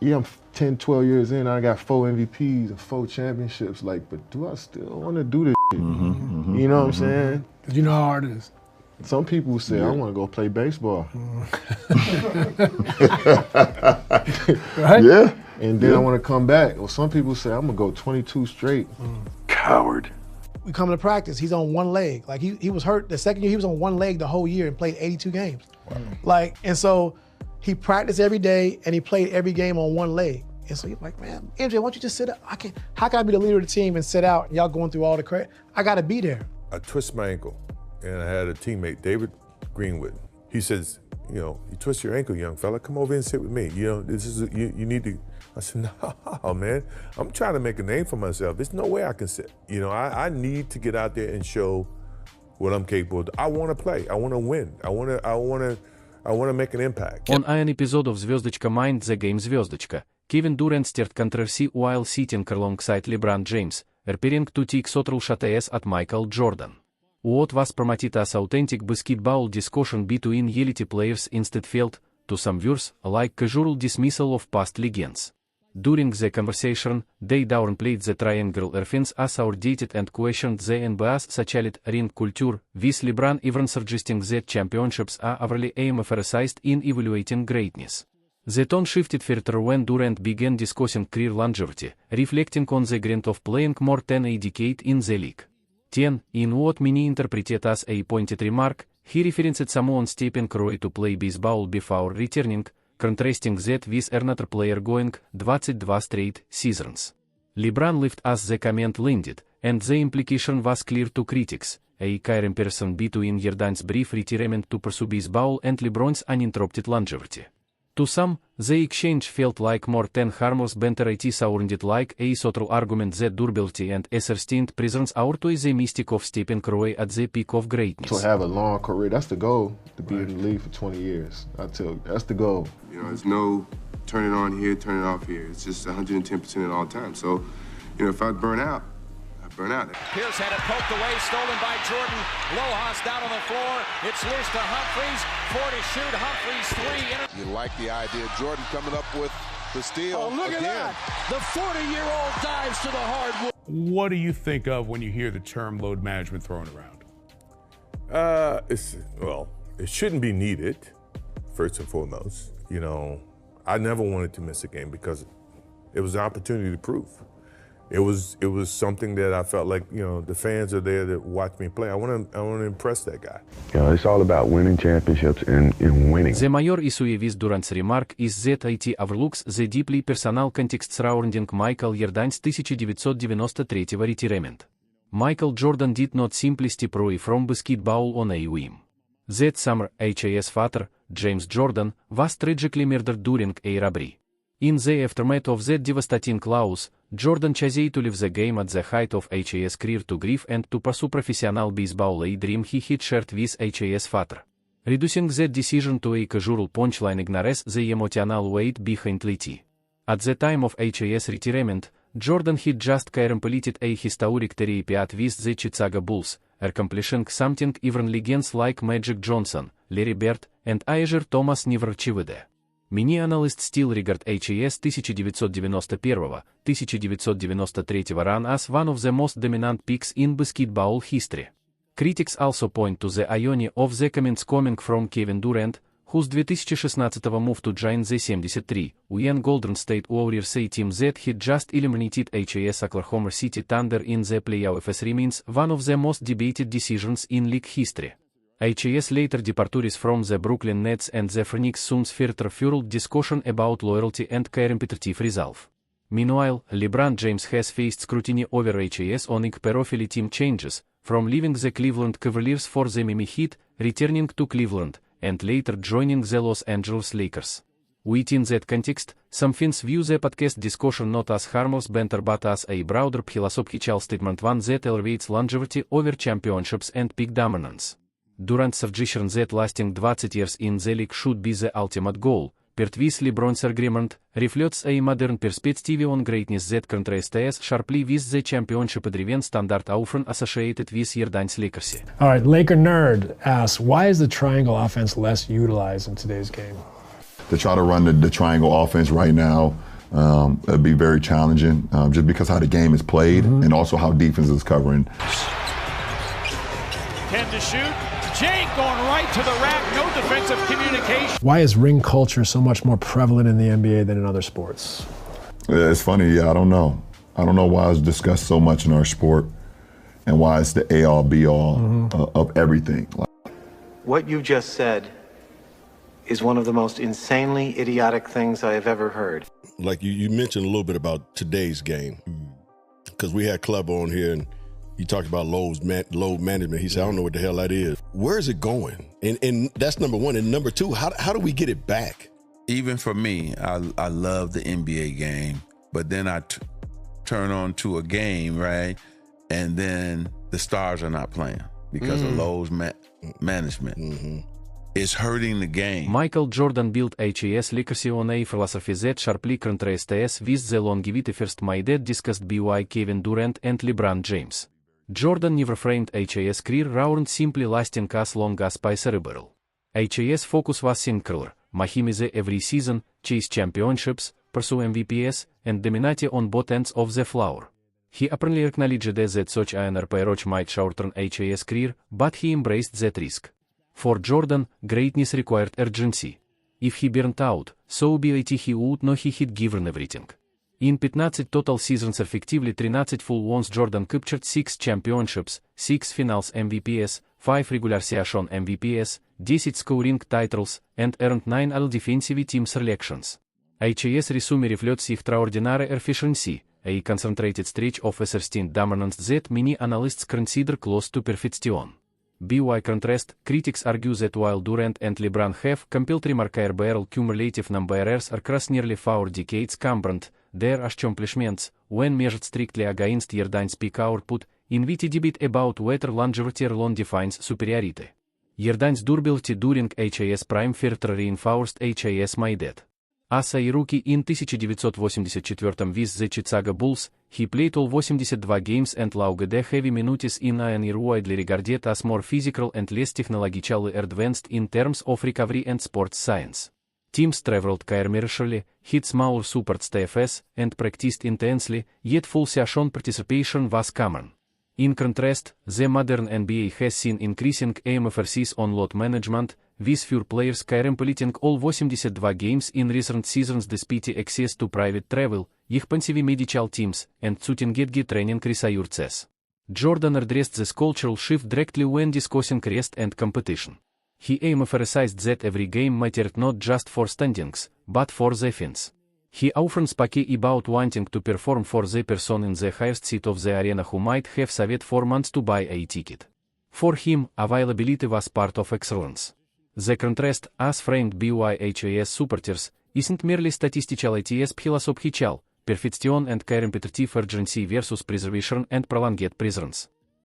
yeah, I'm 10, 12 years in. I got 4 MVPs and 4 championships. Like, but do I still want to do this shit? You know what I'm saying? Because you know how hard it is. Some people say, I want to go play baseball. Right? Yeah. And then I want to come back. Or some people say, I'm going to go 22 straight. Coward. We come to practice, he's on one leg. Like he was hurt the second year, he was on one leg the whole year and played 82 games. Wow. Like, and so he practiced every day and he played every game on one leg. And so he's like, man, MJ, why don't you just sit up? How can I be the leader of the team and sit out and y'all going through all the credit? I gotta be there. I twist my ankle and I had a teammate, David Greenwood. He says, you know, you twist your ankle, young fella, come over and sit with me. You know, this is, you need to. I said, no, man, I'm trying to make a name for myself. There's no way I can sit. You know, I need to get out there and show what I'm capable of. I want to play. I want to win. I want to make an impact. On an episode of Mind the Game Kevin Durant stirred controversy while sitting alongside LeBron James, appearing to take subtle shots at Michael Jordan. What was promoted as authentic basketball discussion between elite players instead felt, to some viewers, like casual dismissal of past legends. During the conversation, they downplayed the triangle offense as outdated and questioned the NBA's satellite ring culture, with LeBron even suggesting that championships are overly emphasized in evaluating greatness. The tone shifted further when Durant began discussing career longevity, reflecting on the grant of playing more than a decade in the league. 10. In what many interpreted as a pointed remark, he referenced someone stepping away to play baseball before returning, contrasting that with another player going 22 straight seasons. LeBron left as the comment landed, and the implication was clear to critics, a comparison between Jordan's brief retirement to pursue baseball and LeBron's uninterrupted longevity. To some, the exchange felt like more than harmless banter. It sounded like a subtle argument that durability and a sustained presence outweigh the mystic of stepping away at the peak of greatness. To have a long career, that's the goal, to be in the league for 20 years. I tell you, that's the goal. You know, there's no turning on here, turning off here. It's just 110% at all times. So, you know, if I burn out, I burn out. Pierce had it poked away, stolen by Jordan. Lojas down on the floor. It's loose to Humphries. 4 to shoot. Humphries 3. You like the idea. Jordan coming up with the steal. Oh, look again. at that. The 40-year-old dives to the hardwood. What do you think of when you hear the term load management thrown around? It shouldn't be needed, first and foremost. You know, I never wanted to miss a game because it was an opportunity to prove. It was something that I felt like, you know, the fans are there to watch me play. I want to impress that guy. You know, it's all about winning championships and winning. The major issue with Durant's remark is that it overlooks the deeply personal context surrounding Michael Jordan's 1993 retirement. Michael Jordan did not simply step away from basketball on a whim. That summer, his father, James Jordan, was tragically murdered during a robbery. In the aftermath of that devastating loss, Jordan chose to leave the game at the height of his career to grieve and to pursue professional baseball, a dream he had shared with his father. Reducing that decision to a casual punchline ignores the emotional weight behind it. At the time of his retirement, Jordan had just completed a historic triplet with the Chicago Bulls, accomplishing something even legends like Magic Johnson, Larry Bird, and Isiah Thomas never achieved. Many analysts still regard his 1991-1993 run as one of the most dominant peaks in basketball history. Critics also point to the irony of the comments coming from Kevin Durant, whose 2016 move to join the 73-win Golden State Warriors, a team that had just eliminated his Oklahoma City Thunder in the playoffs, remains one of the most debated decisions in league history. His later departures from the Brooklyn Nets and the Phoenix Suns further fueled discussion about loyalty and competitive resolve. Meanwhile, LeBron James has faced scrutiny over his own profile team changes, from leaving the Cleveland Cavaliers for the Miami Heat, returning to Cleveland, and later joining the Los Angeles Lakers. Within that context, some fans view the podcast discussion not as harmless banter but as a broader philosophical statement, one that elevates longevity over championships and peak dominance. Durant's suggestion that lasting 20 years in the league should be the ultimate goal, paired with LeBron's agreement, reflects a modern perspective on greatness that contrasts sharply with the championship-driven standard often associated with Jordan's legacy. All right, Laker Nerd asks, why is the triangle offense less utilized in today's game? To try to run the triangle offense right now, It'd be very challenging just because how the game is played and also how defense is covering. 10 to shoot. Jake going right to the rack. No defensive communication. Why is ring culture so much more prevalent in the NBA than in other sports? It's funny, yeah, I don't know. I don't know why it's discussed so much in our sport and why it's the A-all, B-all of everything. What you just said is one of the most insanely idiotic things I have ever heard. Like you mentioned a little bit about today's game, because we had Club on here and he talked about load management. He said, I don't know what the hell that is. Where is it going? And that's number one. And number two, how do we get it back? Even for me, I love the NBA game, but then I turn on to a game, right? And then the stars are not playing because of load management. It's hurting the game. Michael Jordan built HAS Licazione philosophy that sharply contrasts with the longevity first made discussed by Kevin Durant and LeBron James. Jordan never framed HAS career around simply lasting as long as by cerebral. HAS focus was singular, maximize every season, chase championships, pursue MVPs, and dominate on both ends of the floor. He apparently acknowledged that such an approach might shorten HAS career, but he embraced that risk. For Jordan, greatness required urgency. If he burnt out, so be it he would know he had given everything. In 15 total seasons effectively 13 full ones Jordan captured 6 championships, 6 finals MVPs, 5 regular season MVPs, 10 scoring titles, and earned 9 all-defensive team selections. HAS resume reflects extraordinary efficiency, a concentrated stretch of sustained dominance that many analysts consider close to perfection. By contrast, critics argue that while Durant and LeBron have compiled remarkable cumulative numbers across nearly 4 decades combined, their accomplishments, when measured strictly against Jordan's peak output, invite debate about whether longevity alone defines superiority. Jordan's durability during HAS prime further reinforced HAS minded. As a rookie in 1984 with the Chicago Bulls, he played all 82 games and logged heavy minutes in an era widely regarded as more physical and less technologically advanced in terms of recovery and sports science. Teams traveled commercially, hit smaller support staffs, and practiced intensely, yet full season participation was common. In contrast, the modern NBA has seen increasing emphasis on load management, with fewer players completing all 82 games in recent seasons despite access to private travel, expensive medical teams, and cutting-edge training resources. Jordan addressed this cultural shift directly when discussing rest and competition. He emphasized that every game mattered not just for standings, but for the fans. He often spoke about wanting to perform for the person in the highest seat of the arena who might have saved 4 months to buy a ticket. For him, availability was part of excellence. The contrast, as framed by HAS supporters, isn't merely statistical, it is philosophical, perfection and competitive urgency versus preservation and prolonged presence.